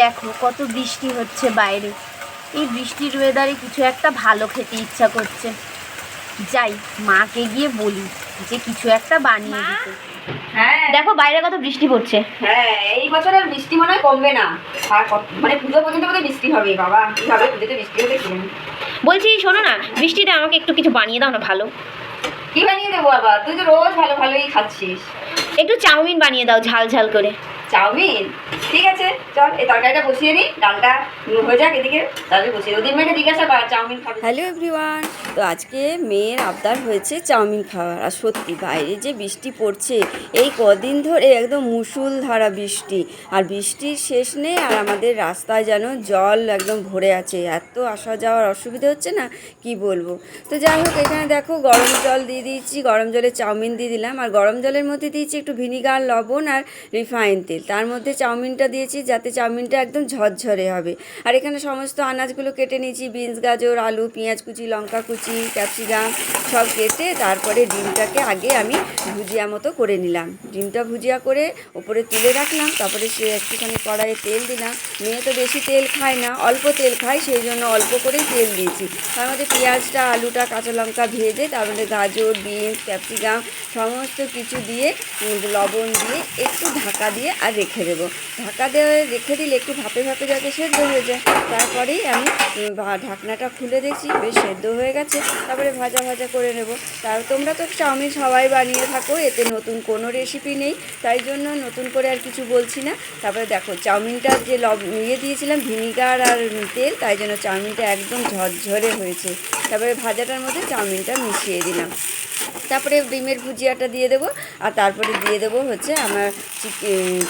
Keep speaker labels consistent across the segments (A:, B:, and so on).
A: দেখো কত বৃষ্টি হচ্ছে বাইরে। এই বৃষ্টির ওয়েদারে কিছু একটা ভালো খেতে ইচ্ছা করছে। যাই মাকে গিয়ে বলি যে কিছু একটা বানিয়ে দিতে।
B: হ্যাঁ
A: দেখো বাইরে কত বৃষ্টি পড়ছে।
B: হ্যাঁ, এই বছর আর বৃষ্টি মনে হয় কমবে না। আর মানে পুজো পর্যন্ত বোধহয় বৃষ্টি হবে। বাবা কি হবে, পুজোতে বৃষ্টি হতে কি জানি।
A: বলছি শোনো না, বৃষ্টিতে আমাকে একটু কিছু বানিয়ে দাও না ভালো।
B: কি বানিয়ে দেবো বাবা? তুই তো রোজ ভালো ভালোই খাচ্ছিস।
A: একটু চাউমিন বানিয়ে দাও ঝাল ঝাল করে।
B: চাউমিন? ঠিক আছে, চল এই তরকারিটা বসিয়ে নিই, ডালটা হয়ে যাক এদিকে, তাহলে বসিয়ে ওদের মেয়েকে জিজ্ঞাসা বা চাউমিন খাবে।
C: Hello everyone. তো আজকে মেয়ের আবদার হয়েছে চাউমিন খাওয়ার। আর সত্যি বাইরে যে বৃষ্টি পড়ছে এই কদিন ধরে, একদম মুষলধারা বৃষ্টি, আর বৃষ্টির শেষ নেই। আর আমাদের রাস্তায় যেন জল একদম ভরে আছে, এত আসা যাওয়ার অসুবিধা হচ্ছে না কি বলবো। তো যাই হোক, এখানে দেখো গরম জল দিয়ে দিয়েছি, গরম জলে চাউমিন দিয়ে দিলাম, আর গরম জলের মধ্যে দিয়েছি একটু ভিনিগার, লবণ আর রিফাইন তেল। তার মধ্যে চাউমিনটা দিয়েছি যাতে চাউমিনটা একদম ঝরঝরে হবে। আর এখানে সমস্ত আনাজগুলো কেটে নিয়েছি, বিনস, গাজর, আলু, পেঁয়াজ কুচি, লঙ্কা কুচি, ক্যাপসিকাম সব কেটে তারপরে ডিমটাকে আগে আমি ভুজিয়া মতো করে নিলাম। ডিমটা ভুজিয়া করে ওপরে তুলে রাখলাম, তারপরে সে একটুখানি কড়াইয়ে তেল দিলাম। মেয়ে তো বেশি তেল খায় না, অল্প তেল খায়, সেই জন্য অল্প করেই তেল দিয়েছি। তার মধ্যে পেঁয়াজটা, আলুটা, কাঁচা লঙ্কা ভেজে তার মধ্যে গাজর, বিনস, ক্যাপসিকাম সমস্ত কিছু দিয়ে লবণ দিয়ে একটু ঢাকা দিয়ে আর রেখে দেবো। ঢাকা দিয়ে রেখে দিলে একটু ভাপে ভাপে যাতে সেদ্ধ হয়ে যায়। তারপরেই আমি ঢাকনাটা খুলে দেখছি বেশ সেদ্ধ হয়ে গেছে, তারপরে ভাজা ভাজা করে নেব। তোমরা তো চাউমিন সবাই বানিয়ে থাকো, এতে নতুন কোনো রেসিপি নেই, তাই জন্য নতুন করে আর কিছু বলছি না। তারপরে দেখো চাউমিনটা যে দিয়েছিলাম ভিনিগার আর তেল, তাই জন্য চাউমিনটা একদম ঝরঝরে হয়েছে। তারপরে ভাজাটার মধ্যে চাউমিনটা মিশিয়ে দিলাম। তারপরে ডিমের ভুজিয়াটা দিয়ে দেবো, আর তারপরে দিয়ে দেবো হচ্ছে আমার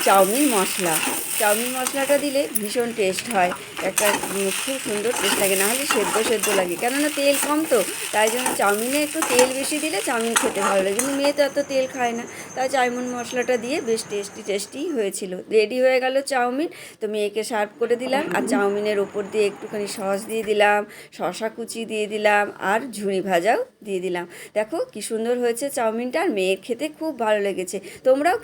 C: চাউমিন মশলা। চাউমিন মশলাটা দিলে ভীষণ টেস্ট হয়, একটা খুব সুন্দর টেস্ট লাগে, নাহলে সেদ্ধ সেদ্ধ লাগে, কেননা তেল কম তো, তাই জন্য চাউমিনে একটু তেল বেশি দিলে চাউমিন খেতে ভালো লাগে। কিন্তু মেয়ে তো এত তেল খায় না, তাই চাউমিন মশলাটা দিয়ে বেশ টেস্টি হয়েছিল। রেডি হয়ে গেল চাউমিন। তো মেয়েকে সার্ভ করে দিলাম, আর চাউমিনের ওপর দিয়ে একটুখানি সস দিয়ে দিলাম, শশা কুচি দিয়ে দিলাম, আর ঝুড়ি ভাজাও দিয়ে দিলাম। দেখো কি সুন্দর হয়েছে চাউমিনটা, আর মেয়ের খেতে খুব ভালো লেগেছে। তোমরাও